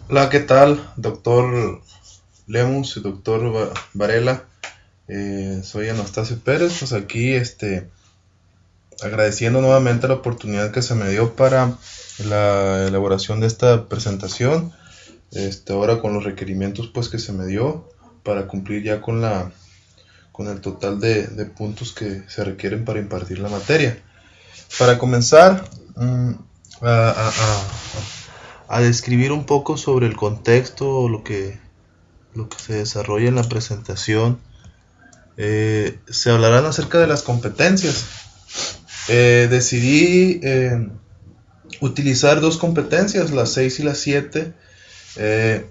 Hola, ¿qué tal, doctor Lemus y doctor Varela? Soy Anastasio Pérez, pues aquí agradeciendo nuevamente la oportunidad que se me dio para la elaboración de esta presentación, ahora con los requerimientos pues que se me dio para cumplir ya con el total de puntos que se requieren para impartir la materia. Para comenzar, a, a- a- a describir un poco sobre el contexto, lo que se desarrolla en la presentación. Se hablarán acerca de las competencias. Decidí utilizar dos competencias, las 6 y las 7. Eh,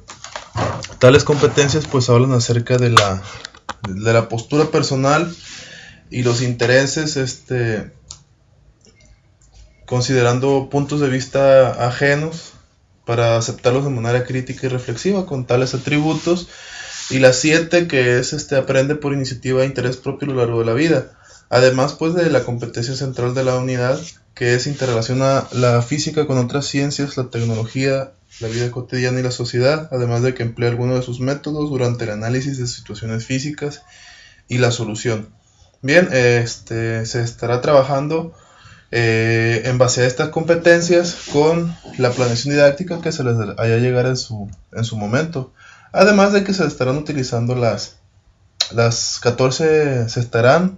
Tales competencias pues hablan acerca de la postura personal y los intereses, considerando puntos de vista ajenos para aceptarlos de manera crítica y reflexiva con tales atributos. Y la 7 que es aprende por iniciativa e interés propio a lo largo de la vida. Además pues de la competencia central de la unidad, que es interrelaciona la física con otras ciencias, la tecnología, la vida cotidiana y la sociedad, además de que emplea algunos de sus métodos durante el análisis de situaciones físicas y la solución. Bien, se estará trabajando en base a estas competencias con la planeación didáctica que se les haya llegar en su momento. Además de que se estarán utilizando las 14, se estarán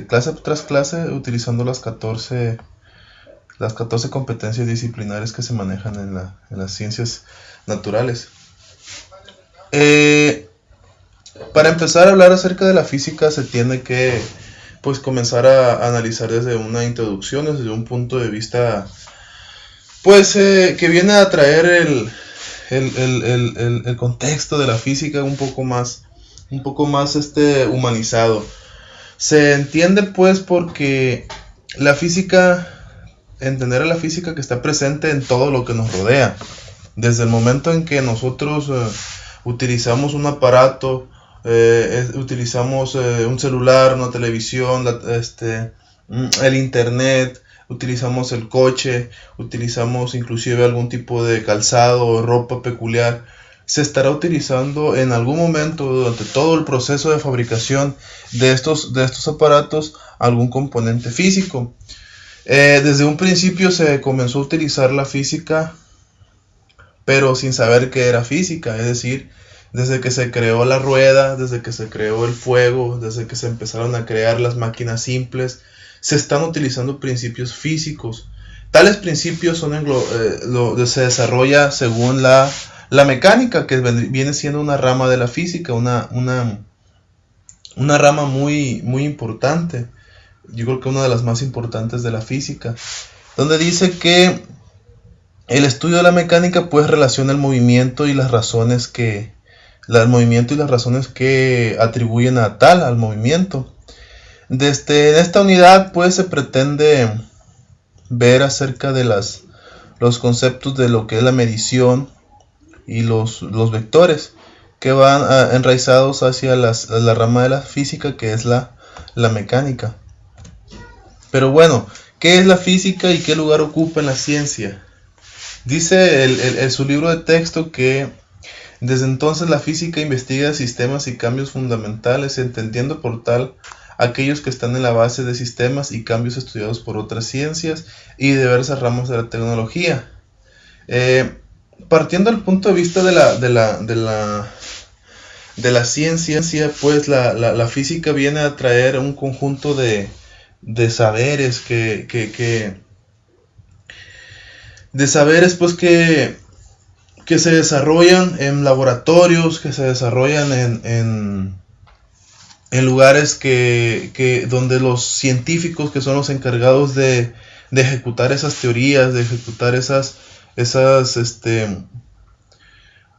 clase tras clase utilizando las 14 competencias disciplinares que se manejan en las ciencias naturales. Eh, para empezar a hablar acerca de la física se tiene que pues comenzar a analizar desde una introducción, desde un punto de vista pues que viene a traer el contexto de la física un poco más humanizado. Se entiende pues porque la física, entender a la física que está presente en todo lo que nos rodea. Desde el momento en que nosotros utilizamos un aparato, utilizamos un celular, una televisión, el internet, utilizamos el coche, utilizamos inclusive algún tipo de calzado o ropa peculiar, se estará utilizando en algún momento durante todo el proceso de fabricación de estos aparatos algún componente físico. Desde un principio se comenzó a utilizar la física, pero sin saber qué era física, es decir, desde que se creó la rueda, desde que se creó el fuego, desde que se empezaron a crear las máquinas simples, se están utilizando principios físicos. Tales principios se desarrolla según la mecánica, que viene siendo una rama de la física, una rama muy importante. Yo creo que una de las más importantes de la física, donde dice que el estudio de la mecánica pues relaciona el movimiento y las razones que atribuyen a tal al movimiento. En esta unidad pues se pretende ver acerca de los conceptos de lo que es la medición y los vectores que van enraizados hacia la rama de la física que es la mecánica. Pero bueno, ¿qué es la física y qué lugar ocupa en la ciencia? Dice su libro de texto que desde entonces la física investiga sistemas y cambios fundamentales, entendiendo por tal aquellos que están en la base de sistemas y cambios estudiados por otras ciencias y diversas ramas de la tecnología. Eh, Partiendo del punto de vista de la ciencia, pues la física viene a traer un conjunto de saberes de saberes pues que se desarrollan en laboratorios, que se desarrollan en lugares donde los científicos que son los encargados de ejecutar esas teorías, de ejecutar esas,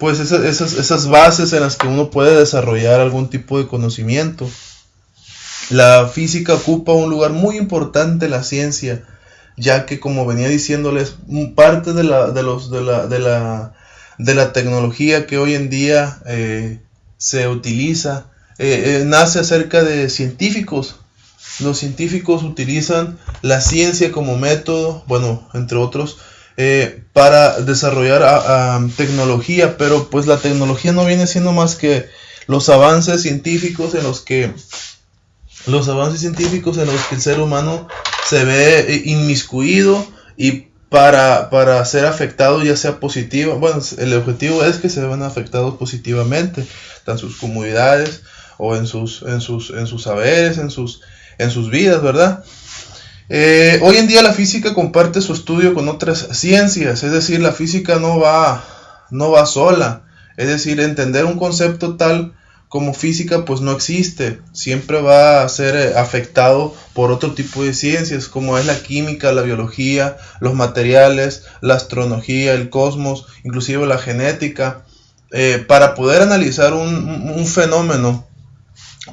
esas bases en las que uno puede desarrollar algún tipo de conocimiento. La física ocupa un lugar muy importante en la ciencia, ya que como venía diciéndoles, parte de la tecnología que hoy en día se utiliza nace acerca de científicos. Los científicos utilizan la ciencia como método, bueno, entre otros, para desarrollar tecnología, pero pues la tecnología no viene siendo más que los avances científicos en los que el ser humano se ve inmiscuido y para ser afectado, ya sea positivo, bueno, el objetivo es que se vean afectados positivamente, tanto en sus comunidades o en sus saberes, en sus vidas, ¿verdad? Hoy en día la física comparte su estudio con otras ciencias, es decir, la física no va sola, es decir, entender un concepto tal como física pues no existe, siempre va a ser afectado por otro tipo de ciencias como es la química, la biología, los materiales, la astronomía, el cosmos, inclusive la genética, para poder analizar un fenómeno.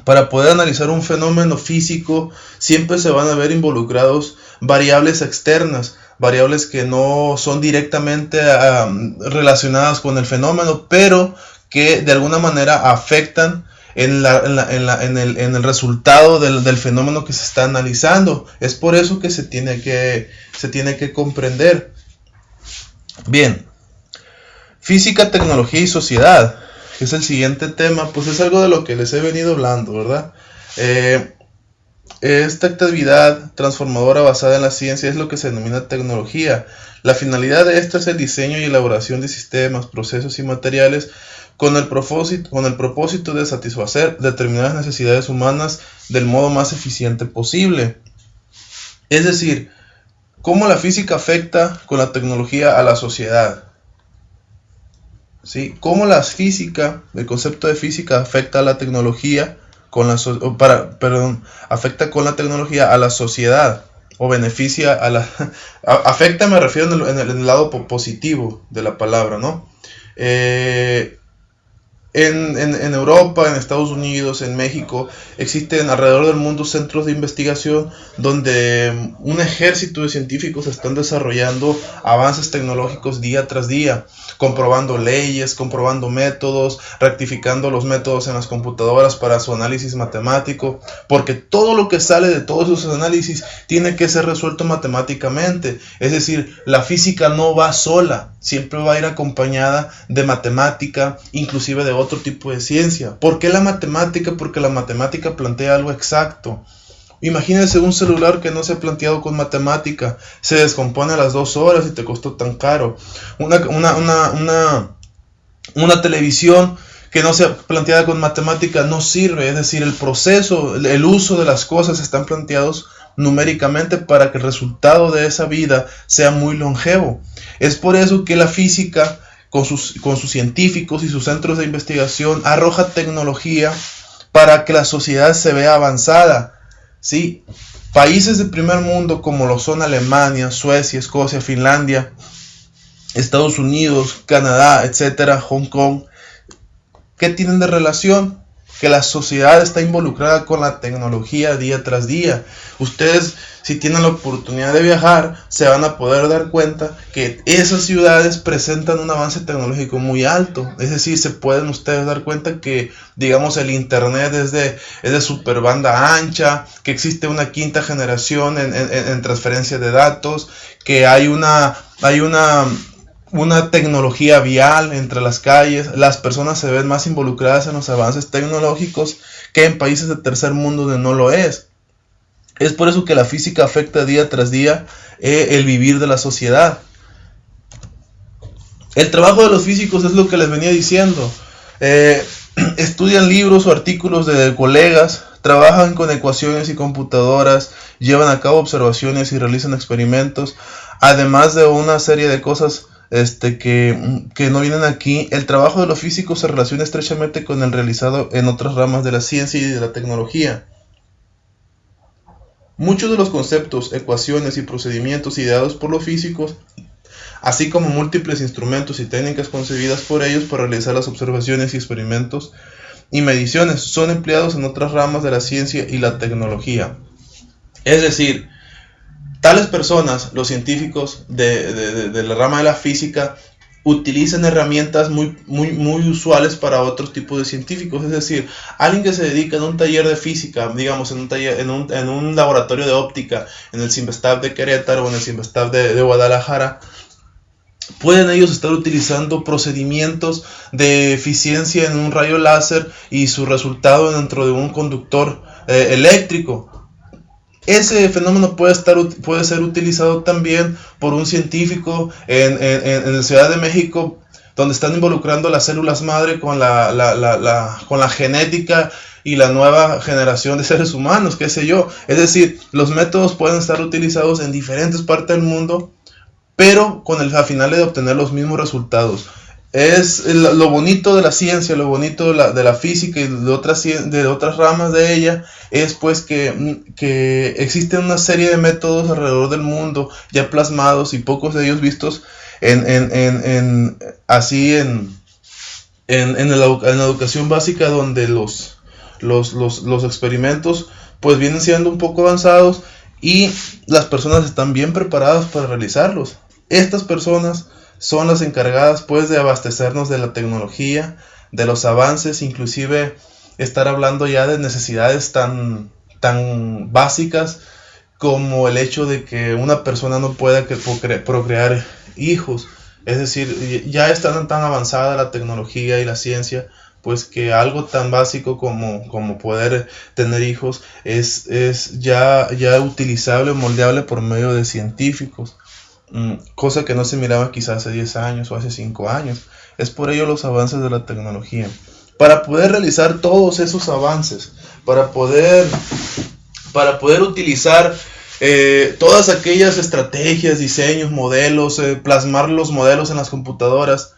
Para poder analizar un fenómeno físico siempre se van a ver involucrados variables externas, variables que no son directamente relacionadas con el fenómeno, pero que de alguna manera afectan en el resultado del fenómeno que se está analizando. Es por eso que se tiene que comprender. Bien, física, tecnología y sociedad, que es el siguiente tema, pues es algo de lo que les he venido hablando, ¿verdad? Esta actividad transformadora basada en la ciencia es lo que se denomina tecnología. La finalidad de esta es el diseño y elaboración de sistemas, procesos y materiales con el propósito de satisfacer determinadas necesidades humanas del modo más eficiente posible. Es decir, cómo la física afecta con la tecnología a la sociedad. ¿Sí? Cómo el concepto de física afecta a la tecnología afecta con la tecnología a la sociedad o beneficia a la afecta, me refiero en el lado positivo de la palabra, ¿no? En Europa, en Estados Unidos, en México, existen alrededor del mundo centros de investigación donde un ejército de científicos están desarrollando avances tecnológicos día tras día, comprobando leyes, comprobando métodos, rectificando los métodos en las computadoras para su análisis matemático, porque todo lo que sale de todos esos análisis tiene que ser resuelto matemáticamente. Es decir, la física no va sola, siempre va a ir acompañada de matemática, inclusive de otro tipo de ciencia. ¿Por qué la matemática? Porque la matemática plantea algo exacto. Imagínense un celular que no se ha planteado con matemática, se descompone a las 2 horas y te costó tan caro. Una televisión que no sea planteada con matemática no sirve, es decir, el proceso, el uso de las cosas están planteados numéricamente para que el resultado de esa vida sea muy longevo. Es por eso que la física, con sus científicos y sus centros de investigación, arroja tecnología para que la sociedad se vea avanzada. ¿Sí? Países de primer mundo como lo son Alemania, Suecia, Escocia, Finlandia, Estados Unidos, Canadá, etcétera, Hong Kong, ¿qué tienen de relación? Que la sociedad está involucrada con la tecnología día tras día. Ustedes, si tienen la oportunidad de viajar, se van a poder dar cuenta que esas ciudades presentan un avance tecnológico muy alto. Es decir, se pueden ustedes dar cuenta que, digamos, el internet es de super banda ancha, que existe una quinta generación en transferencia de datos, que hay una tecnología vial entre las calles, las personas se ven más involucradas en los avances tecnológicos que en países de tercer mundo donde no lo es. Es por eso que la física afecta día tras día el vivir de la sociedad. El trabajo de los físicos es lo que les venía diciendo. Estudian libros o artículos de colegas, trabajan con ecuaciones y computadoras, llevan a cabo observaciones y realizan experimentos, además de una serie de cosas que no vienen aquí. El trabajo de los físicos se relaciona estrechamente con el realizado en otras ramas de la ciencia y de la tecnología. Muchos de los conceptos, ecuaciones y procedimientos ideados por los físicos, así como múltiples instrumentos y técnicas concebidas por ellos para realizar las observaciones y experimentos y mediciones, son empleados en otras ramas de la ciencia y la tecnología. Es decir, tales personas, los científicos de la rama de la física, utilizan herramientas muy usuales para otros tipos de científicos. Es decir, alguien que se dedica en un taller de física, digamos en un laboratorio de óptica, en el CIMBESTAB de Querétaro o en el CIMBESTAB de Guadalajara, pueden ellos estar utilizando procedimientos de eficiencia en un rayo láser y su resultado dentro de un conductor eléctrico. Ese fenómeno puede ser utilizado también por un científico en la Ciudad de México, donde están involucrando las células madre con con la genética y la nueva generación de seres humanos, qué sé yo. Es decir, los métodos pueden estar utilizados en diferentes partes del mundo, pero con el final de obtener los mismos resultados. Es lo bonito de la ciencia, lo bonito de la física y de otras ramas de ella, es pues que existen una serie de métodos alrededor del mundo ya plasmados y pocos de ellos vistos en la educación básica, donde los experimentos pues vienen siendo un poco avanzados y las personas están bien preparadas para realizarlos. Estas personas son las encargadas pues de abastecernos de la tecnología, de los avances, inclusive estar hablando ya de necesidades tan básicas como el hecho de que una persona no pueda procrear hijos. Es decir, ya está tan avanzada la tecnología y la ciencia, pues que algo tan básico como poder tener hijos es ya utilizable, moldeable por medio de científicos. Cosa que no se miraba quizás hace 10 años o hace 5 años. Es por ello los avances de la tecnología. Para poder realizar todos esos avances, para poder utilizar todas aquellas estrategias, diseños, modelos, plasmar los modelos en las computadoras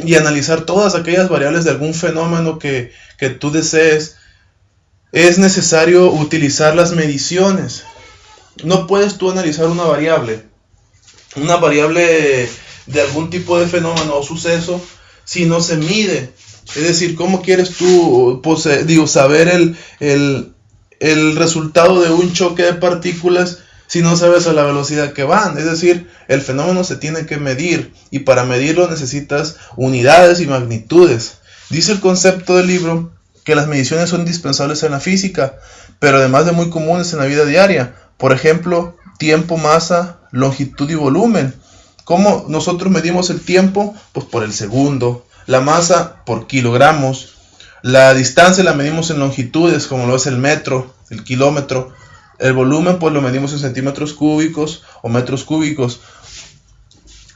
y analizar todas aquellas variables de algún fenómeno que tú desees, es necesario utilizar las mediciones. No puedes tú analizar una variable de algún tipo de fenómeno o suceso si no se mide. Es decir, ¿cómo quieres tú saber el resultado de un choque de partículas si no sabes a la velocidad que van? Es decir, el fenómeno se tiene que medir, y para medirlo necesitas unidades y magnitudes. Dice el concepto del libro que las mediciones son indispensables en la física, pero además de muy comunes en la vida diaria. Por ejemplo, tiempo, masa, longitud y volumen. ¿Cómo nosotros medimos el tiempo? Pues por el segundo. La masa por kilogramos. La distancia la medimos en longitudes, como lo es el metro, el kilómetro. El volumen pues lo medimos en centímetros cúbicos o metros cúbicos.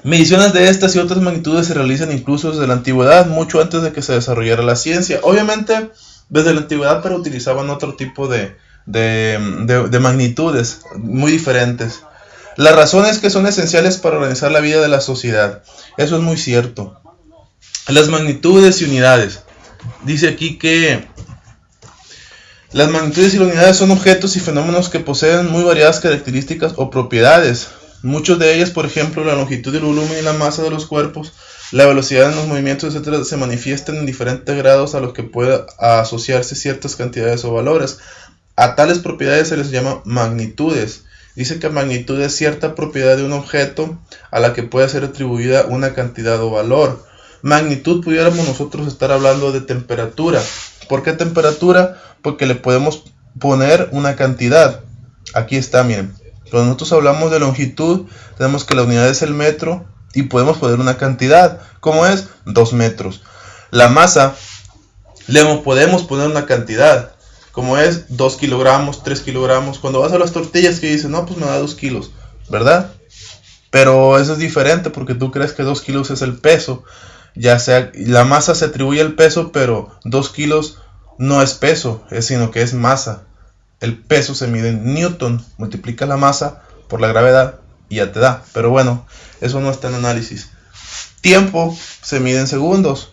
Mediciones de estas y otras magnitudes se realizan incluso desde la antigüedad, mucho antes de que se desarrollara la ciencia. Obviamente, desde la antigüedad, pero utilizaban otro tipo de magnitudes muy diferentes. La razón es que son esenciales para organizar la vida de la sociedad. Eso es muy cierto. Las magnitudes y unidades. Dice aquí que las magnitudes y las unidades son objetos y fenómenos que poseen muy variadas características o propiedades. Muchos de ellas, por ejemplo, la longitud, el volumen y la masa de los cuerpos, la velocidad en los movimientos, etc., se manifiestan en diferentes grados a los que puede asociarse ciertas cantidades o valores. A tales propiedades se les llama magnitudes. Dice que magnitud es cierta propiedad de un objeto a la que puede ser atribuida una cantidad o valor. Magnitud pudiéramos nosotros estar hablando de temperatura. ¿Por qué temperatura? Porque le podemos poner una cantidad. Aquí está, miren. Cuando nosotros hablamos de longitud, tenemos que la unidad es el metro y podemos poner una cantidad. ¿Cómo es? 2 metros. La masa, le podemos poner una cantidad. Como es 2 kilogramos, 3 kilogramos. Cuando vas a las tortillas que dicen, no, pues me da 2 kilos, ¿verdad? Pero eso es diferente porque tú crees que 2 kilos es el peso. Ya sea, la masa se atribuye al peso, pero 2 kilos no es peso, sino que es masa. El peso se mide en Newton, multiplica la masa por la gravedad y ya te da. Pero bueno, eso no está en análisis. Tiempo se mide en segundos.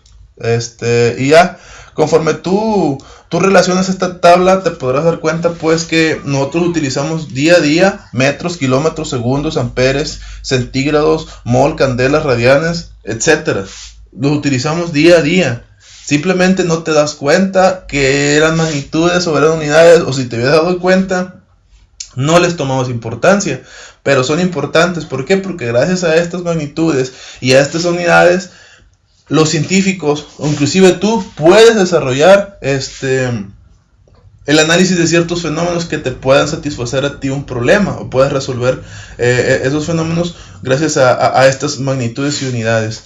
Y ya, conforme tú relacionas esta tabla, te podrás dar cuenta pues que nosotros utilizamos día a día metros, kilómetros, segundos, amperes, centígrados, mol, candelas, radianes, etc. Los utilizamos día a día. Simplemente no te das cuenta que eran magnitudes o eran unidades, o si te hubieras dado cuenta, no les tomamos importancia, pero son importantes. ¿Por qué? Porque gracias a estas magnitudes y a estas unidades, los científicos, o inclusive tú, puedes desarrollar el análisis de ciertos fenómenos que te puedan satisfacer a ti un problema, o puedes resolver esos fenómenos gracias a estas magnitudes y unidades.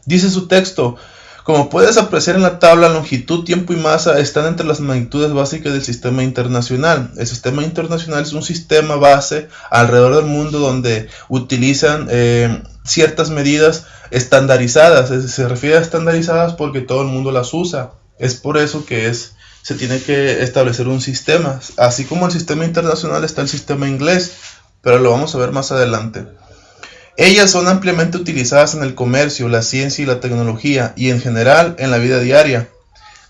Dice su texto: como puedes apreciar en la tabla, longitud, tiempo y masa están entre las magnitudes básicas del sistema internacional. El sistema internacional es un sistema base alrededor del mundo donde utilizan ciertas medidas estandarizadas. Se refiere a estandarizadas porque todo el mundo las usa. Es por eso que se tiene que establecer un sistema. Así como el sistema internacional está el sistema inglés, pero lo vamos a ver más adelante. Ellas son ampliamente utilizadas en el comercio, la ciencia y la tecnología, y en general en la vida diaria.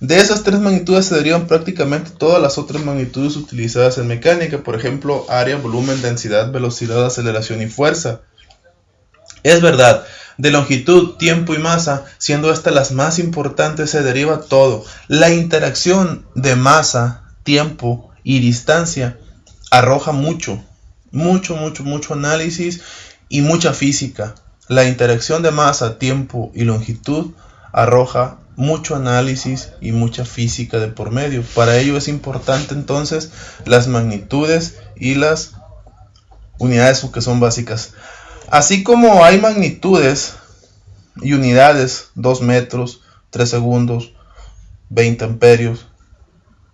De esas tres magnitudes se derivan prácticamente todas las otras magnitudes utilizadas en mecánica, por ejemplo, área, volumen, densidad, velocidad, aceleración y fuerza. Es verdad, de longitud, tiempo y masa, siendo estas las más importantes, se deriva todo. La interacción de masa, tiempo y distancia arroja mucho análisis y mucha física. La interacción de masa, tiempo y longitud arroja mucho análisis y mucha física de por medio. Para ello es importante entonces las magnitudes y las unidades que son básicas. Así como hay magnitudes y unidades, 2 metros, 3 segundos, 20 amperios,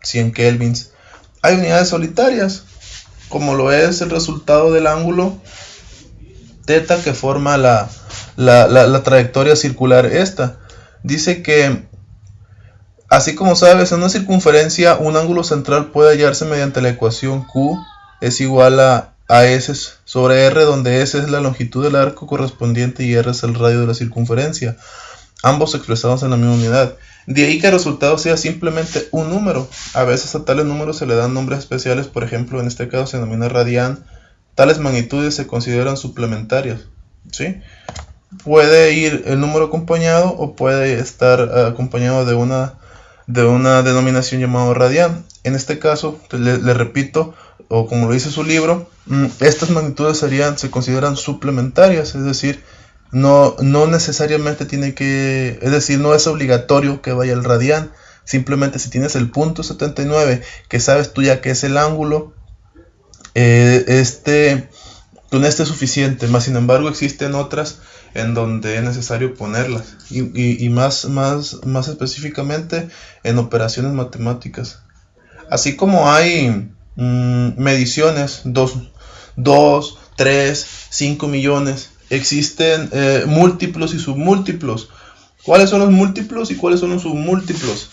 100 kelvins, hay unidades solitarias, como lo es el resultado del ángulo teta que forma la trayectoria circular esta. Dice que, así como sabes, en una circunferencia un ángulo central puede hallarse mediante la ecuación Q es igual a S sobre R, donde S es la longitud del arco correspondiente y R es el radio de la circunferencia, ambos expresados en la misma unidad. De ahí que el resultado sea simplemente un número. A veces a tales números se le dan nombres especiales, por ejemplo en este caso se denomina radián. Tales magnitudes se consideran suplementarias, ¿sí? Puede ir el número acompañado o puede estar acompañado de una denominación llamada radián. En este caso, le repito, o como lo dice su libro, estas magnitudes se consideran suplementarias, es decir, no necesariamente no es obligatorio que vaya el radián. Simplemente si tienes el punto 79, que sabes tú ya que es el ángulo, con este es suficiente. Más sin embargo existen otras en donde es necesario ponerlas y más específicamente en operaciones matemáticas. Así como hay mediciones 2, 3, 5 millones, existen múltiplos y submúltiplos. ¿Cuáles son los múltiplos y cuáles son los submúltiplos?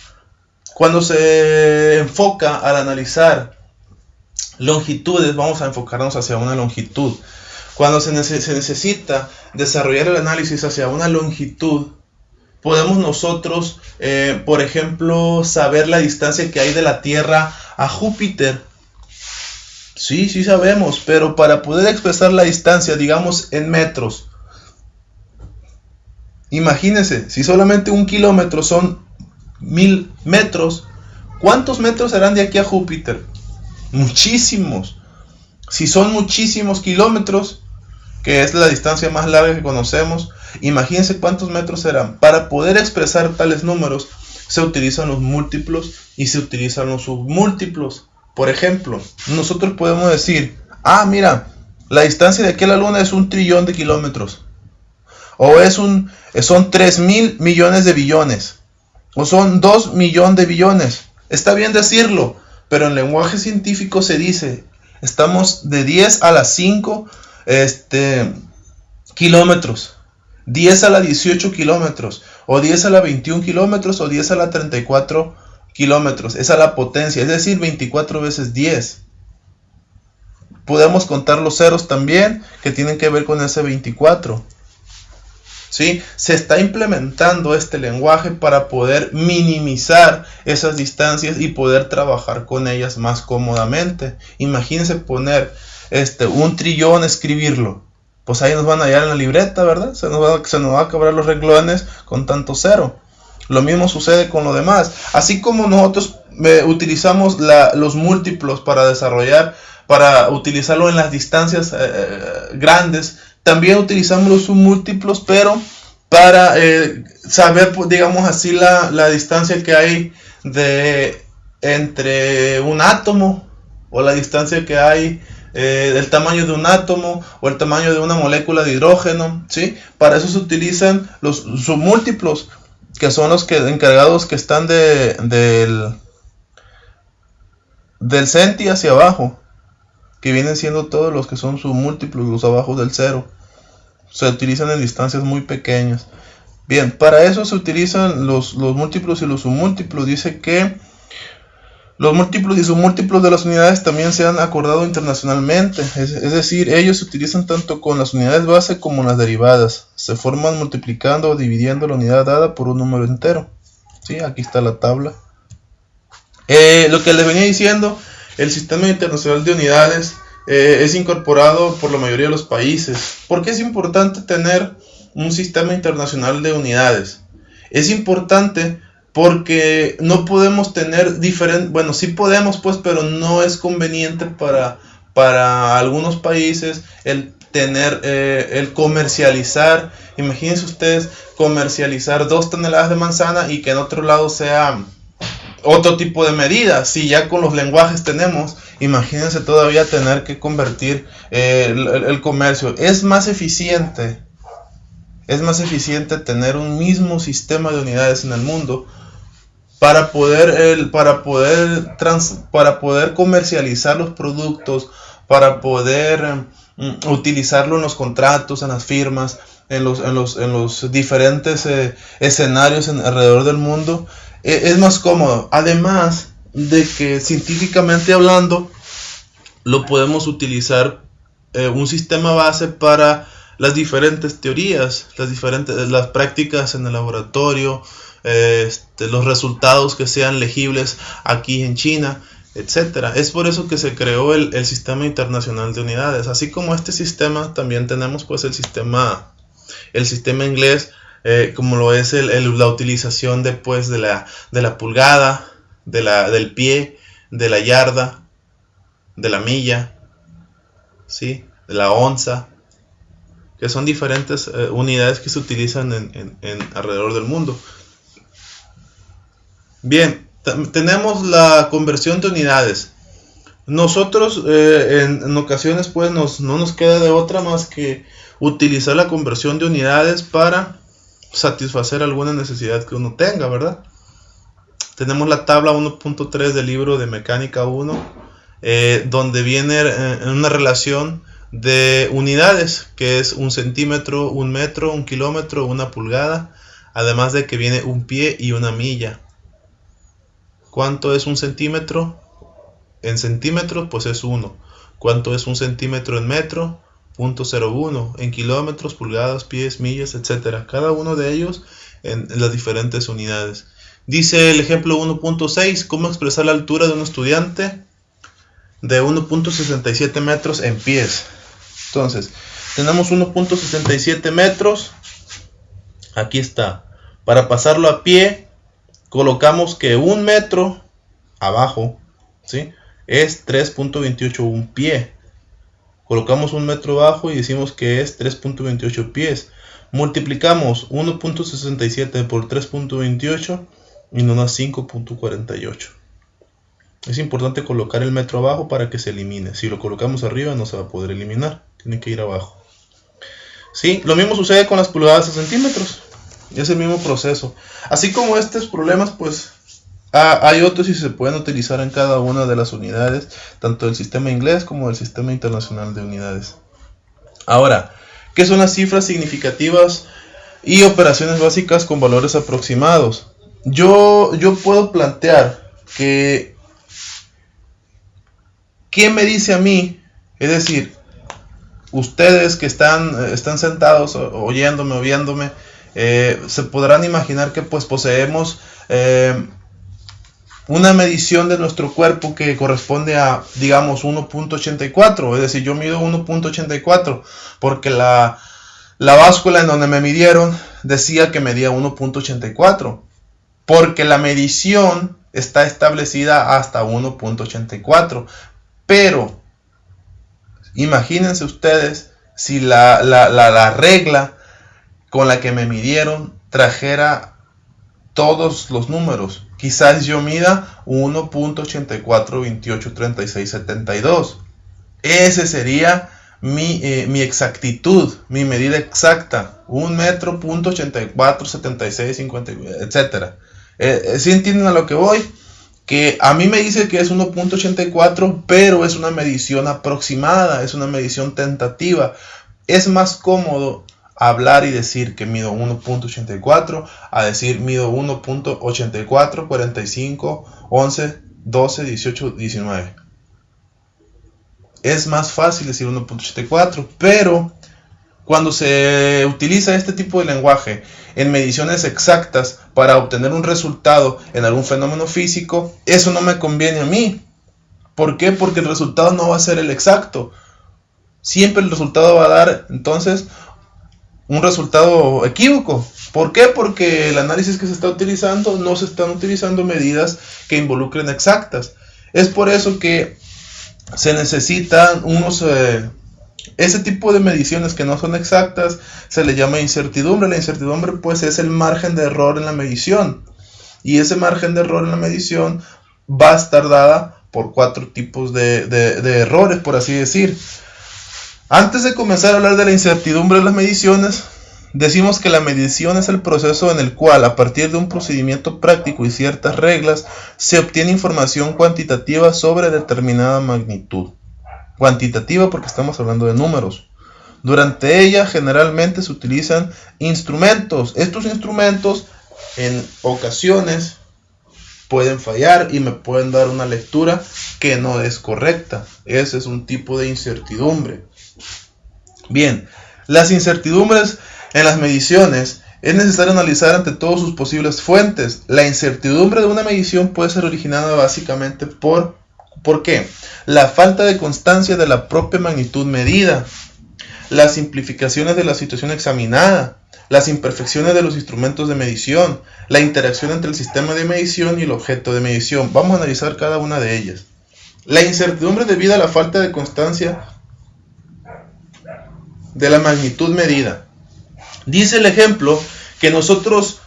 Cuando se enfoca al analizar longitudes, vamos a enfocarnos hacia una longitud. Cuando se necesita desarrollar el análisis hacia una longitud, podemos nosotros, por ejemplo, saber la distancia que hay de la Tierra a Júpiter. Sí sabemos, pero para poder expresar la distancia, digamos en metros, imagínense, si solamente 1 kilómetro son 1000 metros, ¿cuántos metros serán de aquí a Júpiter? Muchísimos. Si son muchísimos kilómetros, que es la distancia más larga que conocemos, imagínense cuántos metros serán. Para poder expresar tales números se utilizan los múltiplos y se utilizan los submúltiplos. Por ejemplo, nosotros podemos decir, mira, la distancia de aquí a la Luna es 1 trillón de kilómetros, o son 3.000 millones de billones, o son 2 millones de billones. Está bien decirlo, pero en lenguaje científico se dice, estamos de 10 a la 5 kilómetros, 10 a la 18 kilómetros, o 10 a la 21 kilómetros, o 10 a la 34 kilómetros. Esa es la potencia, es decir, 24 veces 10. Podemos contar los ceros también, que tienen que ver con ese 24. ¿Sí? Se está implementando este lenguaje para poder minimizar esas distancias y poder trabajar con ellas más cómodamente. Imagínense poner 1 trillón, escribirlo. Pues ahí nos van a hallar en la libreta, ¿verdad? Se nos va a acabar los renglones con tanto cero. Lo mismo sucede con lo demás. Así como nosotros utilizamos los múltiplos para utilizarlo en las distancias grandes, también utilizamos los submúltiplos, pero para saber, digamos así, la distancia que hay de entre un átomo, o la distancia que hay del tamaño de un átomo o el tamaño de una molécula de hidrógeno, ¿sí? Para eso se utilizan los submúltiplos, que son los encargados que están del centi hacia abajo, que vienen siendo todos los que son submúltiplos, los abajo del cero. Se utilizan en distancias muy pequeñas. Bien, para eso se utilizan los múltiplos y los submúltiplos. Dice que los múltiplos y submúltiplos de las unidades también se han acordado internacionalmente, es decir, ellos se utilizan tanto con las unidades base como las derivadas. Se forman multiplicando o dividiendo la unidad dada por un número entero. ¿Sí? Aquí está la tabla. Lo que les venía diciendo, el sistema internacional de unidades es incorporado por la mayoría de los países. ¿Por qué es importante tener un sistema internacional de unidades? Es importante porque no podemos tener diferentes, bueno, sí podemos pues, pero no es conveniente para algunos países el tener, el comercializar. Imagínense ustedes comercializar 2 toneladas de manzana y que en otro lado sea otro tipo de medida. Si ya con los lenguajes tenemos, imagínense todavía tener que convertir el comercio. Es más eficiente tener un mismo sistema de unidades en el mundo para poder comercializar los productos, para poder utilizarlo en los contratos, en las firmas, en los diferentes escenarios alrededor del mundo. Es más cómodo. Además de que científicamente hablando lo podemos utilizar un sistema base para las diferentes teorías, las prácticas en el laboratorio, los resultados que sean legibles aquí en China, etcétera. Es por eso que se creó el sistema internacional de unidades. Así como este sistema, también tenemos pues el sistema inglés, como lo es la utilización después de la pulgada, del pie, de la yarda, de la milla, ¿sí? De la onza, que son diferentes unidades que se utilizan en alrededor del mundo. Bien, tenemos la conversión de unidades. Nosotros en ocasiones pues no nos queda de otra más que utilizar la conversión de unidades para satisfacer alguna necesidad que uno tenga, ¿verdad? Tenemos la tabla 1.3 del libro de Mecánica 1, donde viene una relación de unidades, que es un centímetro, un metro, un kilómetro, una pulgada, además de que viene un pie y una milla. ¿Cuánto es un centímetro? En centímetros, pues es 1. ¿Cuánto es un centímetro en metro? 0.01. En kilómetros, pulgadas, pies, millas, etc. Cada uno de ellos en las diferentes unidades. Dice el ejemplo 1.6, ¿cómo expresar la altura de un estudiante de 1.67 metros en pies? Entonces, tenemos 1.67 metros. Aquí está. Para pasarlo a pie, colocamos que 1 metro abajo, ¿sí? Es 3.28 un pie. Colocamos 1 metro abajo y decimos que es 3.28 pies. Multiplicamos 1.67 por 3.28 y nos da 5.48. Es importante colocar el metro abajo para que se elimine. Si lo colocamos arriba no se va a poder eliminar. Tiene que ir abajo. ¿Sí? Lo mismo sucede con las pulgadas a centímetros. Es el mismo proceso. Así como estos problemas, pues hay otros y se pueden utilizar en cada una de las unidades, tanto del sistema inglés como del sistema internacional de unidades. Ahora, ¿qué son las cifras significativas y operaciones básicas con valores aproximados? Yo puedo plantear que ¿quién me dice a mí? Es decir, ustedes que están sentados oyéndome o viéndome, se podrán imaginar que pues poseemos una medición de nuestro cuerpo que corresponde a, digamos, 1.84. Es decir, yo mido 1.84 porque la báscula en donde me midieron decía que medía 1.84. Porque la medición está establecida hasta 1.84. Pero imagínense ustedes si la regla con la que me midieron trajera todos los números. quizás yo mida 1.84283672. Ese sería mi exactitud, mi medida exacta, 1 metro.847650, etc. ¿Sí entienden a lo que voy? Que a mí me dice que es 1.84, pero es una medición aproximada, es una medición tentativa. Es más cómodo hablar y decir que mido 1.84 a decir mido 1.84, 45, 11, 12, 18, 19. Es más fácil decir 1.84, pero cuando se utiliza este tipo de lenguaje en mediciones exactas para obtener un resultado en algún fenómeno físico, eso no me conviene a mí. ¿Por qué? Porque el resultado no va a ser el exacto. Siempre el resultado va a dar, entonces, un resultado equívoco. ¿Por qué? Porque el análisis que se está utilizando no se están utilizando medidas que involucren exactas. Es por eso que se necesitan ese tipo de mediciones que no son exactas, se le llama incertidumbre. La incertidumbre pues es el margen de error en la medición, y ese margen de error en la medición va a estar dada por 4 tipos de errores, por así decir. Antes de comenzar a hablar de la incertidumbre de las mediciones, decimos que la medición es el proceso en el cual, a partir de un procedimiento práctico y ciertas reglas, se obtiene información cuantitativa sobre determinada magnitud. Cuantitativa porque estamos hablando de números. Durante ella generalmente se utilizan instrumentos. Estos instrumentos en ocasiones pueden fallar y me pueden dar una lectura que no es correcta. Ese es un tipo de incertidumbre. Bien, las incertidumbres en las mediciones es necesario analizar ante todas sus posibles fuentes. La incertidumbre de una medición puede ser originada básicamente ¿por qué? La falta de constancia de la propia magnitud medida, las simplificaciones de la situación examinada, las imperfecciones de los instrumentos de medición, la interacción entre el sistema de medición y el objeto de medición. Vamos a analizar cada una de ellas. La incertidumbre debido a la falta de constancia de la magnitud medida. Dice el ejemplo que nosotros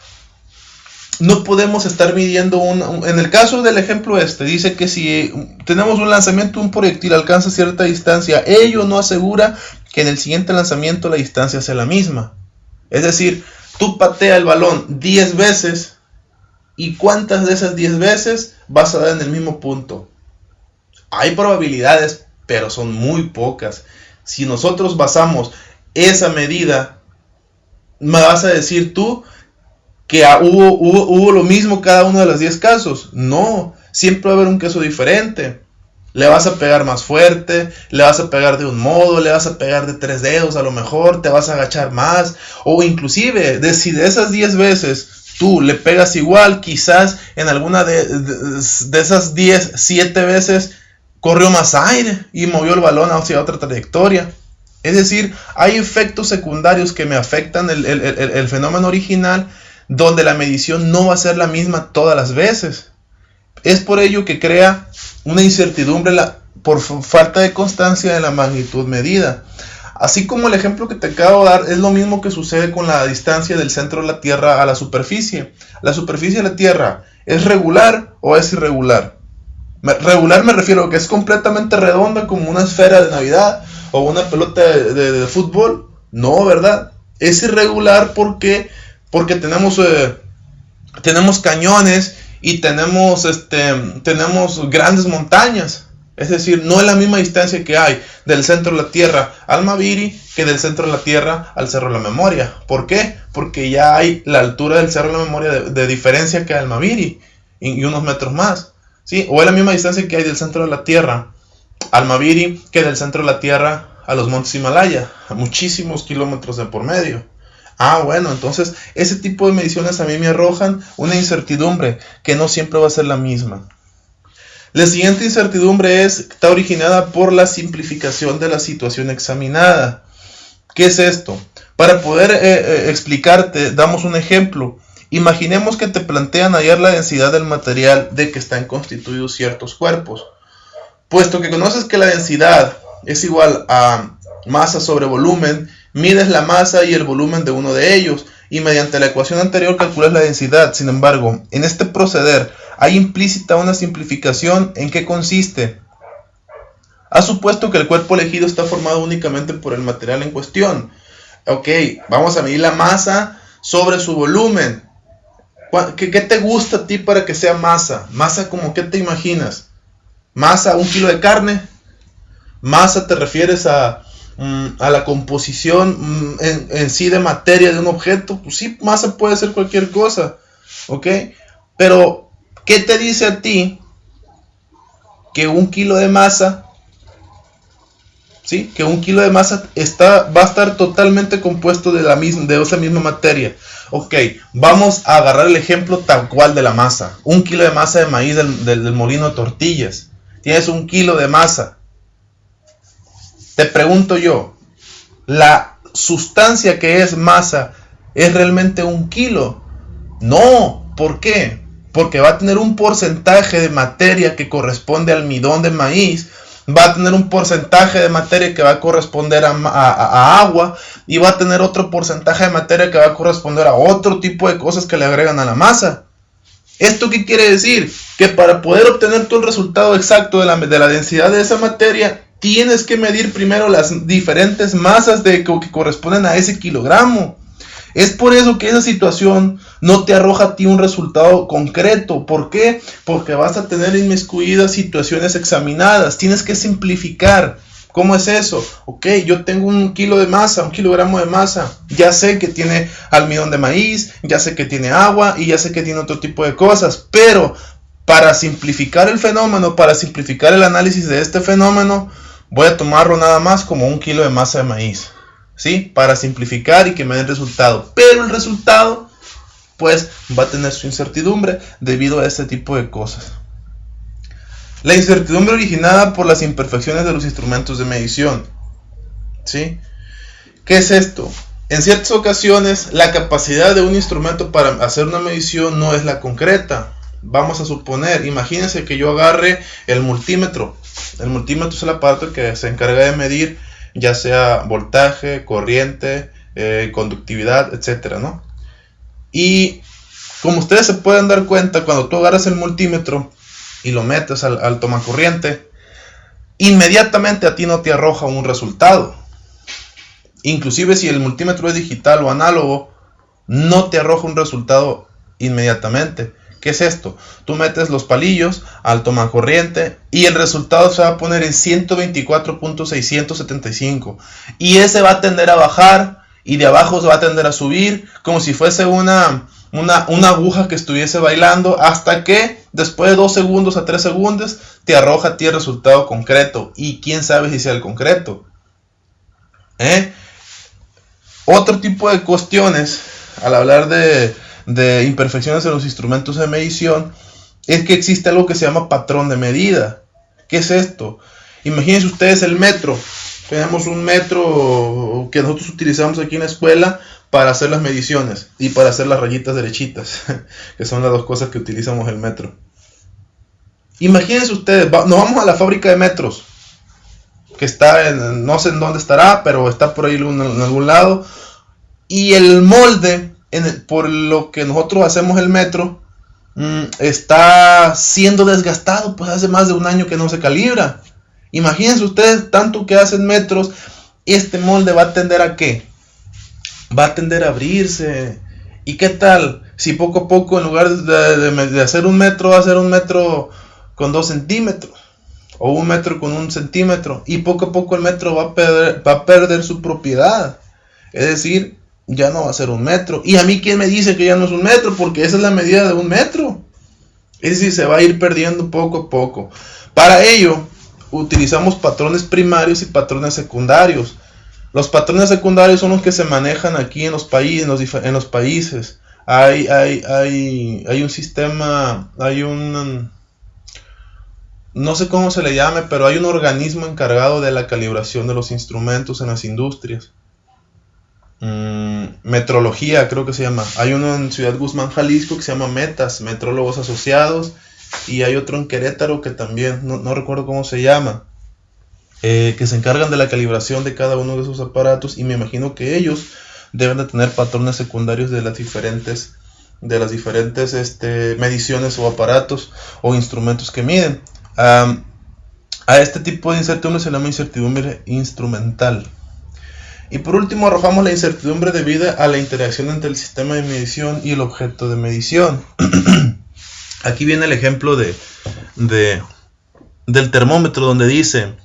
no podemos estar midiendo en el caso del ejemplo dice que si tenemos un lanzamiento, un proyectil alcanza cierta distancia, ello no asegura que en el siguiente lanzamiento la distancia sea la misma. Es decir, tú pateas el balón 10 veces y ¿cuántas de esas 10 veces vas a dar en el mismo punto? Hay probabilidades, pero son muy pocas. Si nosotros basamos esa medida, me vas a decir tú que hubo lo mismo cada uno de los 10 casos. No, siempre va a haber un caso diferente. Le vas a pegar más fuerte, le vas a pegar de un modo, le vas a pegar de 3 dedos a lo mejor, te vas a agachar más, o inclusive, si de esas 10 veces tú le pegas igual, quizás en alguna de esas 10, 7 veces corrió más aire y movió el balón hacia otra trayectoria. Es decir, hay efectos secundarios que me afectan el fenómeno original, donde la medición no va a ser la misma todas las veces. Es por ello que crea una incertidumbre por falta de constancia de la magnitud medida. Así como el ejemplo que te acabo de dar, es lo mismo que sucede con la distancia del centro de la Tierra a la superficie. La superficie de la Tierra, ¿es regular o es irregular? Regular me refiero a que es completamente redonda como una esfera de Navidad o una pelota de fútbol. No, ¿verdad? Es irregular porque tenemos cañones y tenemos grandes montañas. Es decir, no es la misma distancia que hay del centro de la Tierra al Maviri que del centro de la Tierra al Cerro de la Memoria. ¿Por qué? Porque ya hay la altura del Cerro de la Memoria de diferencia que al Maviri y unos metros más, ¿sí? O es la misma distancia que hay del centro de la Tierra al Maviri que del centro de la Tierra a los montes Himalaya, a muchísimos kilómetros de por medio. Bueno, entonces ese tipo de mediciones a mí me arrojan una incertidumbre que no siempre va a ser la misma. La siguiente incertidumbre está originada por la simplificación de la situación examinada. ¿Qué es esto? Para poder explicarte, damos un ejemplo. Imaginemos que te plantean hallar la densidad del material de que están constituidos ciertos cuerpos. Puesto que conoces que la densidad es igual a masa sobre volumen, mides la masa y el volumen de uno de ellos y mediante la ecuación anterior calculas la densidad. Sin embargo, en este proceder, hay implícita una simplificación. ¿En qué consiste? Ha supuesto que el cuerpo elegido está formado únicamente por el material en cuestión. Ok, vamos a medir la masa sobre su volumen. ¿Qué te gusta a ti para que sea masa? ¿Masa como qué te imaginas? ¿Masa 1 kilo de carne? ¿Masa te refieres a la composición en sí de materia de un objeto? Pues sí, masa puede ser cualquier cosa. Ok, pero ¿qué te dice a ti que 1 kilo de masa... ¿Sí? Que 1 kilo de masa va a estar totalmente compuesto de esa misma materia? Ok, vamos a agarrar el ejemplo tal cual de la masa. 1 kilo de masa de maíz del molino de tortillas. Tienes 1 kilo de masa. Te pregunto yo, ¿la sustancia que es masa es realmente 1 kilo? No, ¿por qué? Porque va a tener un porcentaje de materia que corresponde al almidón de maíz, va a tener un porcentaje de materia que va a corresponder a agua, y va a tener otro porcentaje de materia que va a corresponder a otro tipo de cosas que le agregan a la masa. ¿Esto qué quiere decir? Que para poder obtener tú el resultado exacto de la densidad de esa materia, tienes que medir primero las diferentes masas que corresponden a ese kilogramo. Es por eso que esa situación no te arroja a ti un resultado concreto. ¿Por qué? Porque vas a tener inmiscuidas situaciones examinadas. Tienes que simplificar. ¿Cómo es eso? Ok, yo tengo 1 kilo de masa, 1 kilogramo de masa. Ya sé que tiene almidón de maíz, ya sé que tiene agua y ya sé que tiene otro tipo de cosas. Pero para simplificar el fenómeno, para simplificar el análisis de este fenómeno, voy a tomarlo nada más como 1 kilo de masa de maíz. ¿Sí? Para simplificar y que me dé el resultado. Pero el resultado, pues, va a tener su incertidumbre debido a este tipo de cosas. La incertidumbre originada por las imperfecciones de los instrumentos de medición. ¿Sí? ¿Qué es esto? En ciertas ocasiones, la capacidad de un instrumento para hacer una medición no es la concreta. Vamos a suponer, imagínense que yo agarre el multímetro. El multímetro es el aparato que se encarga de medir ya sea voltaje, corriente, conductividad, etcétera, ¿no? Y como ustedes se pueden dar cuenta, cuando tú agarras el multímetro y lo metes al tomacorriente, inmediatamente a ti no te arroja un resultado. Inclusive si el multímetro es digital o análogo, no te arroja un resultado inmediatamente. ¿Qué es esto? Tú metes los palillos al tomacorriente y el resultado se va a poner en 124.675. Y ese va a tender a bajar y de abajo se va a tender a subir como si fuese una aguja que estuviese bailando, hasta que después de 2 segundos a 3 segundos te arroja a ti el resultado concreto. Y quién sabe si sea el concreto. Otro tipo de cuestiones al hablar de imperfecciones en los instrumentos de medición es que existe algo que se llama patrón de medida. ¿Qué es esto? Imagínense ustedes el metro. Tenemos un metro que nosotros utilizamos aquí en la escuela para hacer las mediciones y para hacer las rayitas derechitas, que son las dos cosas que utilizamos el metro. Imagínense ustedes, nos vamos a la fábrica de metros, que está no sé en dónde estará, pero está por ahí en algún lado, y el molde por lo que nosotros hacemos el metro está siendo desgastado, pues hace más de 1 año que no se calibra. Imagínense ustedes tanto que hacen metros, este molde va a tender a ¿qué? Va a tender a abrirse. ¿Y qué tal si poco a poco, en lugar de hacer 1 metro, va a hacer 1 metro con 2 centímetros? O 1 metro con 1 centímetro. Y poco a poco el metro va a perder su propiedad. Es decir, ya no va a ser 1 metro. ¿Y a mí quién me dice que ya no es 1 metro? Porque esa es la medida de 1 metro. Es decir, se va a ir perdiendo poco a poco. Para ello, utilizamos patrones primarios y patrones secundarios. Los patrones secundarios son los que se manejan aquí en los países. Hay un sistema, no sé cómo se le llame, pero hay un organismo encargado de la calibración de los instrumentos en las industrias. Metrología creo que se llama. Hay uno en Ciudad Guzmán, Jalisco, que se llama Metas, Metrólogos Asociados, y hay otro en Querétaro que también, no recuerdo cómo se llama, que se encargan de la calibración de cada uno de esos aparatos, y me imagino que ellos deben de tener patrones secundarios de las diferentes de las diferentes mediciones o aparatos o instrumentos que miden. A este tipo de incertidumbre se llama incertidumbre instrumental. Y por último arrojamos la incertidumbre debida a la interacción entre el sistema de medición y el objeto de medición. Aquí viene el ejemplo del termómetro, donde dice: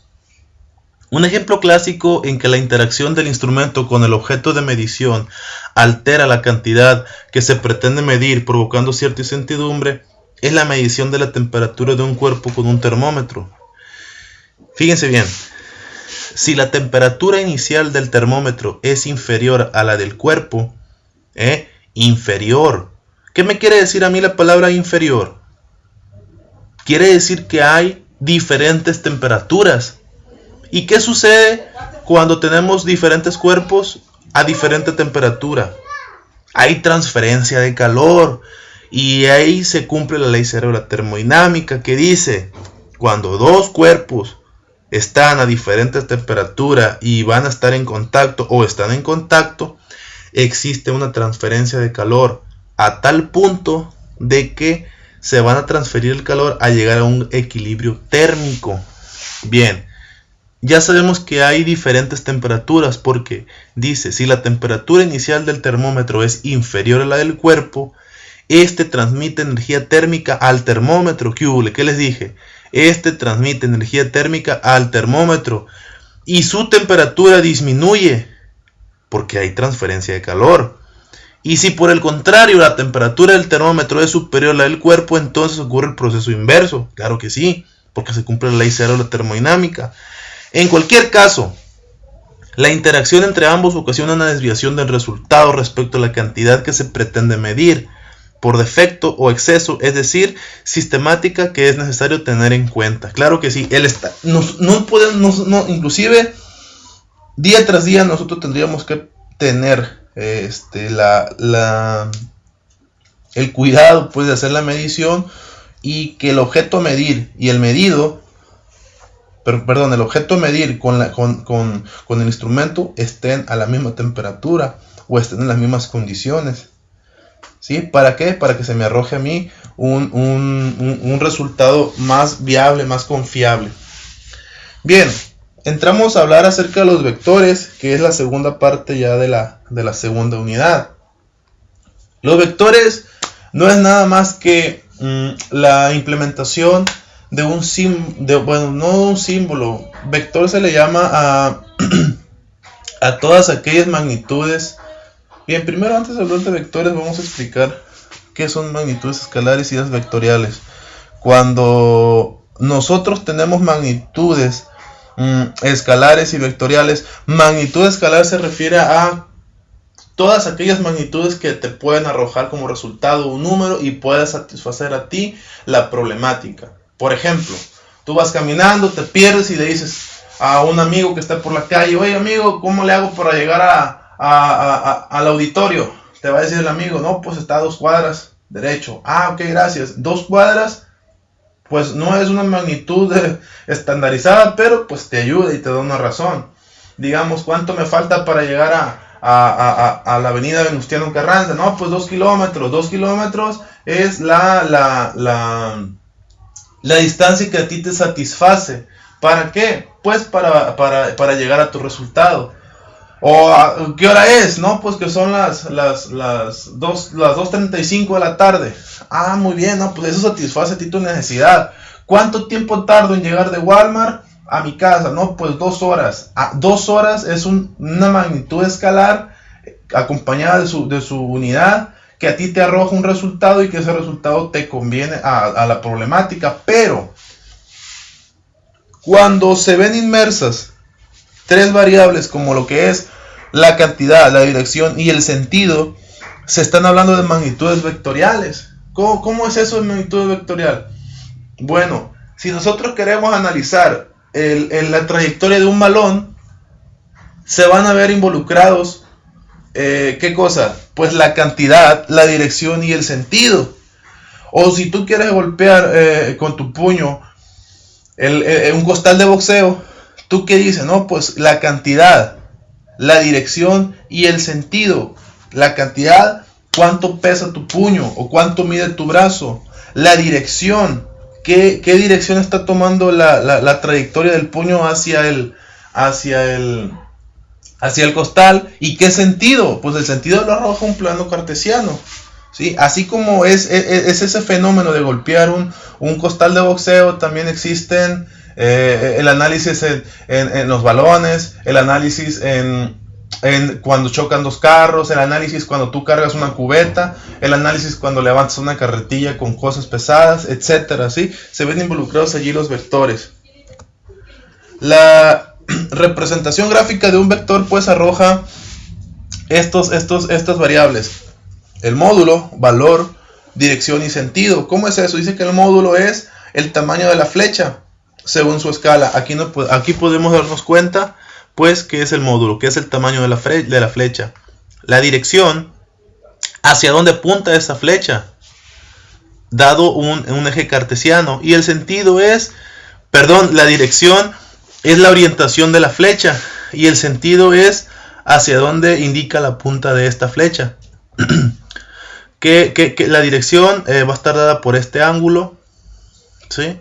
un ejemplo clásico en que la interacción del instrumento con el objeto de medición altera la cantidad que se pretende medir, provocando cierta incertidumbre, es la medición de la temperatura de un cuerpo con un termómetro. Fíjense bien, si la temperatura inicial del termómetro es inferior a la del cuerpo, inferior. ¿Qué me quiere decir a mí la palabra inferior? Quiere decir que hay diferentes temperaturas. ¿Y qué sucede cuando tenemos diferentes cuerpos a diferente temperatura? Hay transferencia de calor, y ahí se cumple la ley cero de la termodinámica, que dice: cuando dos cuerpos están a diferentes temperaturas y van a estar en contacto o están en contacto, existe una transferencia de calor a tal punto de que se van a transferir el calor a llegar a un equilibrio térmico. Bien, ya sabemos que hay diferentes temperaturas porque dice: si la temperatura inicial del termómetro es inferior a la del cuerpo, transmite energía térmica al termómetro. ¿Qué les dije? Transmite energía térmica al termómetro y su temperatura disminuye porque hay transferencia de calor. Y si por el contrario la temperatura del termómetro es superior a la del cuerpo, entonces ocurre el proceso inverso. Claro que sí, porque se cumple la ley cero de la termodinámica. En cualquier caso, la interacción entre ambos ocasiona una desviación del resultado respecto a la cantidad que se pretende medir, por defecto o exceso, es decir, sistemática, que es necesario tener en cuenta. Claro que sí, inclusive día tras día nosotros tendríamos que tener el cuidado, pues, de hacer la medición, y que el objeto a medir y el medido, el objeto a medir con el instrumento estén a la misma temperatura o estén en las mismas condiciones. ¿Sí? ¿Para qué? Para que se me arroje a mí un resultado más viable, más confiable. Bien, entramos a hablar acerca de los vectores, que es la segunda parte ya de la segunda unidad. Los vectores no es nada más que la implementación de un símbolo, no un símbolo. Vector se le llama a todas aquellas magnitudes. Bien, primero, antes de hablar de vectores, vamos a explicar qué son magnitudes escalares y las vectoriales. Cuando nosotros tenemos magnitudes escalares y vectoriales, magnitud escalar se refiere a todas aquellas magnitudes que te pueden arrojar como resultado un número y pueda satisfacer a ti la problemática. Por ejemplo, tú vas caminando, te pierdes y le dices a un amigo que está por la calle: oye amigo, ¿cómo le hago para llegar al auditorio? Te va a decir el amigo: no, pues está a 2 cuadras derecho. Ah, ok, gracias. 2 cuadras, pues no es una magnitud estandarizada, pero pues te ayuda y te da una razón. Digamos, ¿cuánto me falta para llegar a la avenida Venustiano Carranza? No, pues 2 kilómetros. 2 kilómetros es la distancia que a ti te satisface. ¿Para qué? Pues para llegar a tu resultado. ¿O qué hora es? No, pues que son las 2:35 de la tarde. Ah, muy bien, no, pues eso satisface a ti tu necesidad. ¿Cuánto tiempo tardo en llegar de Walmart a mi casa? No, pues 2 horas. 2 horas es una magnitud escalar acompañada de su unidad, que a ti te arroja un resultado y que ese resultado te conviene a la problemática. Pero cuando se ven inmersas 3 variables como lo que es la cantidad, la dirección y el sentido, se están hablando de magnitudes vectoriales. ¿Cómo es eso de magnitud vectorial? Bueno, si nosotros queremos analizar la trayectoria de un balón, se van a ver involucrados ¿qué cosa? Pues la cantidad, la dirección y el sentido. O si tú quieres golpear con tu puño un costal de boxeo, ¿tú qué dices? No, pues la cantidad, la dirección y el sentido. La cantidad cuánto pesa tu puño o cuánto mide tu brazo, la dirección, qué dirección está tomando la trayectoria del puño hacia el costal, y qué sentido. Pues el sentido lo arroja un plano cartesiano, ¿sí? Así como es ese fenómeno de golpear un costal de boxeo, también existen el análisis en los balones, el análisis en cuando chocan dos carros, el análisis cuando tú cargas una cubeta, el análisis cuando levantas una carretilla con cosas pesadas, etcétera, ¿sí? Se ven involucrados allí los vectores. La representación gráfica de un vector pues arroja estas variables: el módulo, valor, dirección y sentido. ¿Cómo es eso? Dice que el módulo es el tamaño de la flecha según su escala. Aquí podemos darnos cuenta pues que es el módulo, que es el tamaño de la flecha. La dirección, hacia dónde apunta esa flecha, dado un eje cartesiano. Y el sentido es, la dirección es la orientación de la flecha, y el sentido es hacia dónde indica la punta de esta flecha. que la dirección va a estar dada por este ángulo, ¿sí?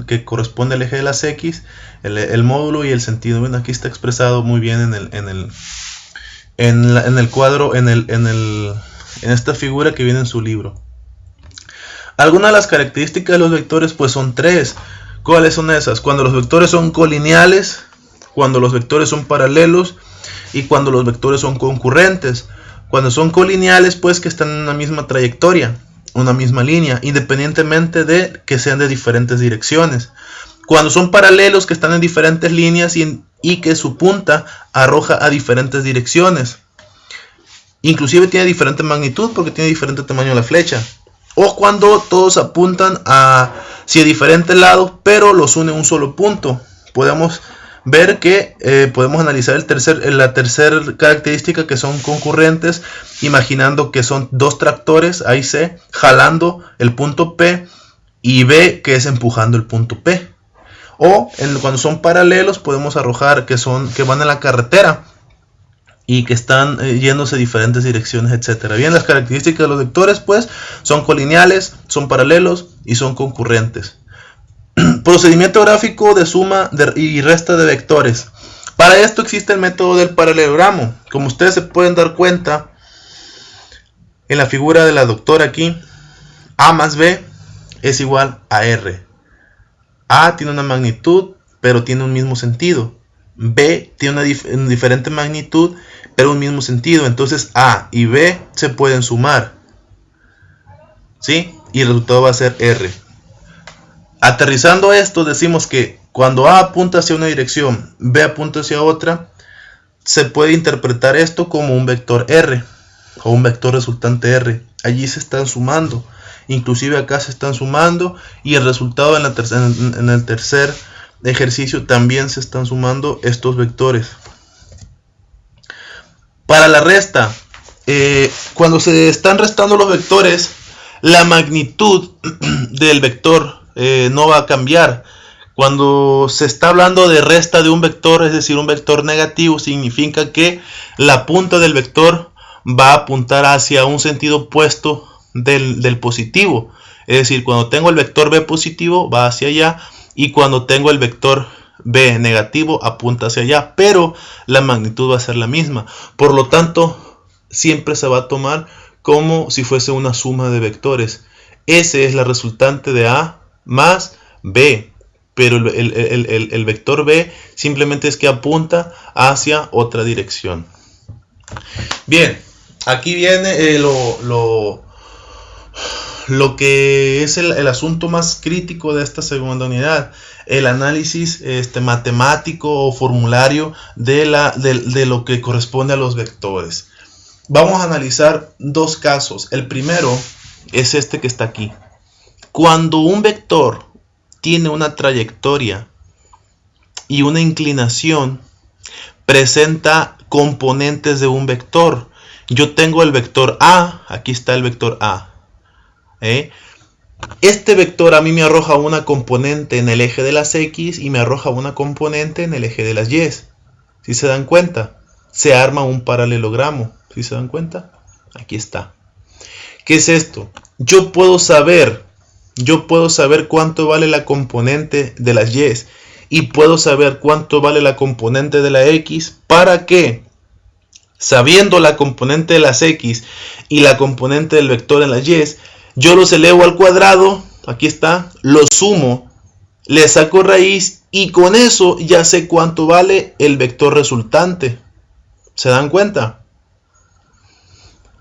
Que corresponde al eje de las X, el módulo y el sentido. Bueno, aquí está expresado muy bien en el cuadro, en esta figura que viene en su libro. Algunas de las características de los vectores pues son tres. ¿Cuáles son esas? Cuando los vectores son colineales, cuando los vectores son paralelos y cuando los vectores son concurrentes. Cuando son colineales, pues que están en una misma trayectoria, una misma línea, independientemente de que sean de diferentes direcciones. Cuando son paralelos, que están en diferentes líneas y que su punta arroja a diferentes direcciones. Inclusive tiene diferente magnitud porque tiene diferente tamaño la flecha. O cuando todos apuntan hacia diferentes lados, pero los une un solo punto. Podemos ver que podemos analizar la tercera característica, que son concurrentes, imaginando que son dos tractores, ahí C, jalando el punto P, y B, que es empujando el punto P. O cuando son paralelos, podemos arrojar que van en la carretera y que están yéndose diferentes direcciones, etcétera. Bien, las características de los vectores pues son colineales, son paralelos y son concurrentes. Procedimiento gráfico de suma y resta de vectores. Para esto existe el método del paralelogramo. Como ustedes se pueden dar cuenta en la figura de la doctora aquí, A más B es igual a R. A tiene una magnitud, pero tiene un mismo sentido. B tiene una diferente magnitud, pero un mismo sentido. Entonces A y B se pueden sumar, ¿sí? Y el resultado va a ser R. Aterrizando esto, decimos que cuando A apunta hacia una dirección, B apunta hacia otra, se puede interpretar esto como un vector R o un vector resultante R. Allí se están sumando, inclusive acá se están sumando, y el resultado en el tercer ejercicio también se están sumando estos vectores. Para la resta, cuando se están restando los vectores, la magnitud del vector no va a cambiar. Cuando se está hablando de resta de un vector, es decir, un vector negativo, significa que la punta del vector va a apuntar hacia un sentido opuesto del positivo. Es decir, cuando tengo el vector B positivo, va hacia allá, y cuando tengo el vector B negativo, apunta hacia allá, pero la magnitud va a ser la misma. Por lo tanto, siempre se va a tomar como si fuese una suma de vectores. S es la resultante de A más B, pero el vector B simplemente es que apunta hacia otra dirección. Bien, aquí viene lo que es el asunto más crítico de esta segunda unidad, el análisis matemático o formulario de lo que corresponde a los vectores. Vamos a analizar dos casos. El primero es este que está aquí. Cuando un vector tiene una trayectoria y una inclinación, presenta componentes de un vector. Yo tengo el vector A, aquí está el vector A. Este vector a mí me arroja una componente en el eje de las X y me arroja una componente en el eje de las Y. ¿Sí se dan cuenta? Se arma un paralelogramo. ¿Sí se dan cuenta? Aquí está. ¿Qué es esto? Yo puedo saber cuánto vale la componente de las y y puedo saber cuánto vale la componente de la x para que, sabiendo la componente de las x y la componente del vector en las y, yo los elevo al cuadrado, aquí está, los sumo, le saco raíz y con eso ya sé cuánto vale el vector resultante. ¿Se dan cuenta?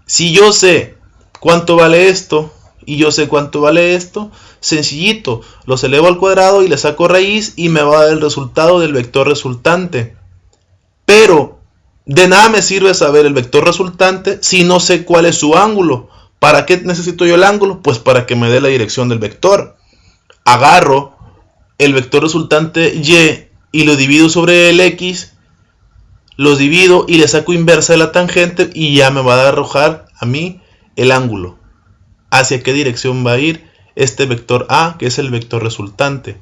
Si yo sé cuánto vale esto y yo sé cuánto vale esto, sencillito, los elevo al cuadrado y le saco raíz y me va a dar el resultado del vector resultante. Pero de nada me sirve saber el vector resultante si no sé cuál es su ángulo. ¿Para qué necesito yo el ángulo? Pues para que me dé la dirección del vector. Agarro el vector resultante y lo divido sobre el x, los divido y le saco inversa de la tangente y ya me va a arrojar a mí el ángulo. ¿Hacia qué dirección va a ir este vector A, que es el vector resultante?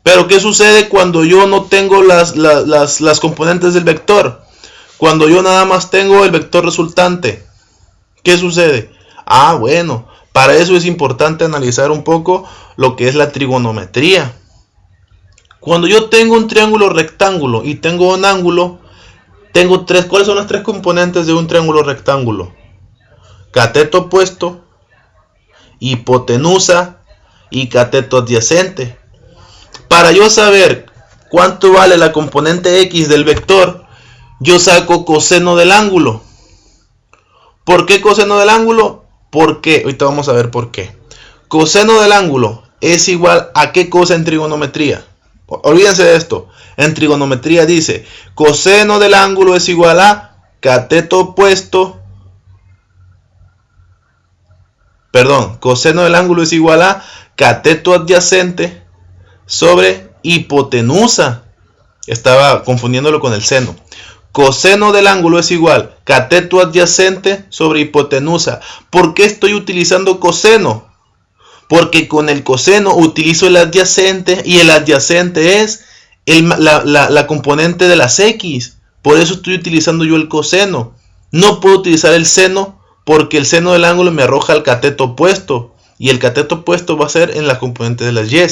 Pero ¿qué sucede cuando yo no tengo las componentes del vector? Cuando yo nada más tengo el vector resultante, ¿qué sucede? Bueno, para eso es importante analizar un poco lo que es la trigonometría. Cuando yo tengo un triángulo rectángulo y tengo un ángulo, tengo tres. ¿Cuáles son las tres componentes de un triángulo rectángulo? Cateto opuesto, hipotenusa y cateto adyacente. Para yo saber cuánto vale la componente x del vector, yo saco coseno del ángulo. ¿Por qué coseno del ángulo? Porque, ahorita vamos a ver por qué. Coseno del ángulo es igual a ¿qué cosa en trigonometría? Olvídense de esto. En trigonometría dice, coseno del ángulo es igual a cateto opuesto. Coseno del ángulo es igual a cateto adyacente sobre hipotenusa. Estaba confundiéndolo con el seno. Coseno del ángulo es igual cateto adyacente sobre hipotenusa. ¿Por qué estoy utilizando coseno? Porque con el coseno utilizo el adyacente y el adyacente es la componente de las x. Por eso estoy utilizando yo el coseno. No puedo utilizar el seno porque el seno del ángulo me arroja el cateto opuesto. Y el cateto opuesto va a ser en la componente de las y.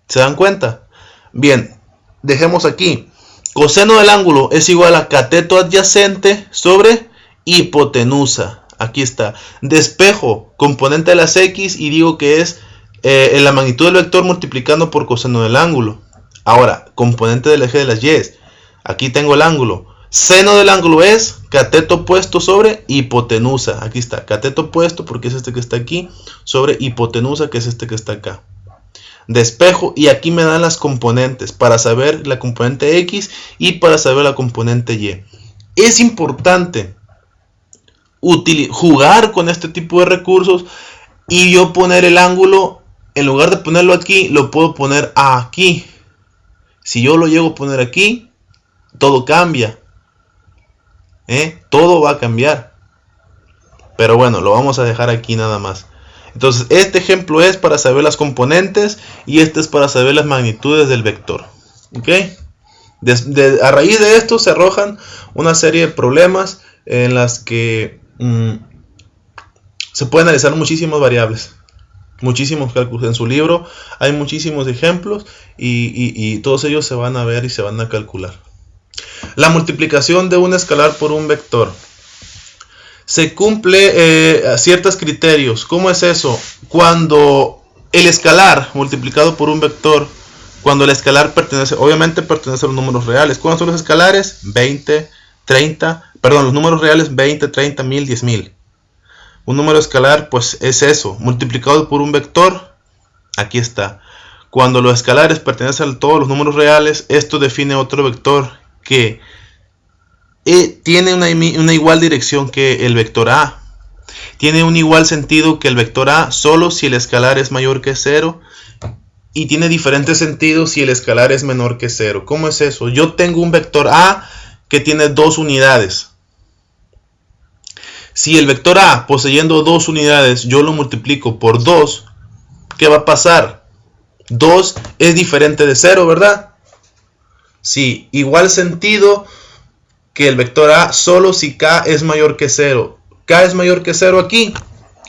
¿Se dan cuenta? Bien, dejemos aquí. Coseno del ángulo es igual a cateto adyacente sobre hipotenusa. Aquí está. Despejo componente de las x y digo que es la magnitud del vector multiplicando por coseno del ángulo. Ahora, componente del eje de las y. Aquí tengo el ángulo. Seno del ángulo es cateto opuesto sobre hipotenusa. Aquí está. Cateto opuesto, porque es este que está aquí, sobre hipotenusa, que es este que está acá. Despejo y aquí me dan las componentes para saber la componente x y para saber la componente y. Es importante jugar con este tipo de recursos y yo poner el ángulo, en lugar de ponerlo aquí, lo puedo poner aquí. Si yo lo llego a poner aquí, todo cambia. Todo va a cambiar. Pero bueno, lo vamos a dejar aquí nada más. Entonces, este ejemplo es para saber las componentes y este es para saber las magnitudes del vector. ¿Ok? A raíz de esto se arrojan una serie de problemas en las que se pueden analizar muchísimas variables, muchísimos cálculos. En su libro hay muchísimos ejemplos y todos ellos se van a ver y se van a calcular. La multiplicación de un escalar por un vector. Se cumple ciertos criterios. ¿Cómo es eso? Cuando el escalar multiplicado por un vector, cuando el escalar obviamente pertenece a los números reales. ¿Cuáles son los escalares? 20, 30, perdón, los números reales 20, 30, 1000, 10.000. Un número escalar pues es eso, multiplicado por un vector. Aquí está. Cuando los escalares pertenecen a todos los números reales, esto define otro vector que tiene una igual dirección que el vector A. Tiene un igual sentido que el vector A solo si el escalar es mayor que 0. Y tiene diferentes sentidos si el escalar es menor que 0. ¿Cómo es eso? Yo tengo un vector A que tiene 2 unidades. Si el vector A poseyendo 2 unidades yo lo multiplico por 2, ¿qué va a pasar? 2 es diferente de 0, ¿verdad? Sí, igual sentido que el vector A solo si K es mayor que 0. K es mayor que 0 aquí.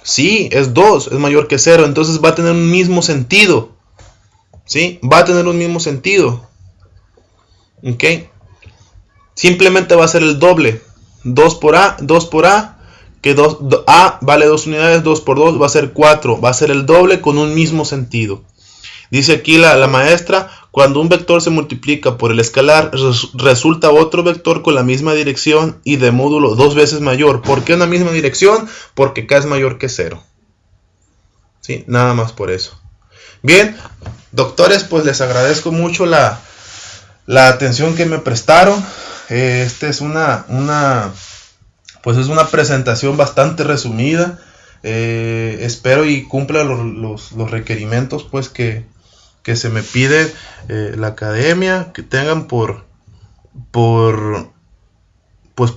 Sí, es 2, es mayor que 0, entonces va a tener un mismo sentido. ¿Sí? Va a tener un mismo sentido. ¿Ok? Simplemente va a ser el doble. 2 por A, que A vale 2 unidades, 2 por 2 va a ser 4. Va a ser el doble con un mismo sentido. Dice aquí la maestra, cuando un vector se multiplica por el escalar, resulta otro vector con la misma dirección y de módulo 2 veces mayor. ¿Por qué una misma dirección? Porque K es mayor que 0. ¿Sí? Nada más por eso. Bien, doctores, pues les agradezco mucho la atención que me prestaron. Esta es pues es una presentación bastante resumida. Espero y cumpla los requerimientos pues que se me pide la academia, que tengan por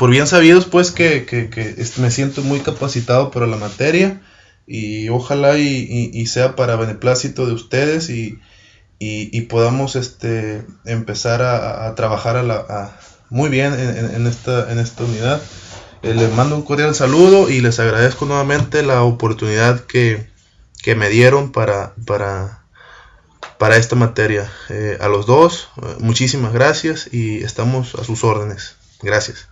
bien sabidos pues que me siento muy capacitado para la materia, y ojalá y sea para beneplácito de ustedes, y podamos empezar a trabajar muy bien en esta unidad. Les mando un cordial saludo y les agradezco nuevamente la oportunidad que me dieron para esta materia. A los dos, muchísimas gracias y estamos a sus órdenes. Gracias.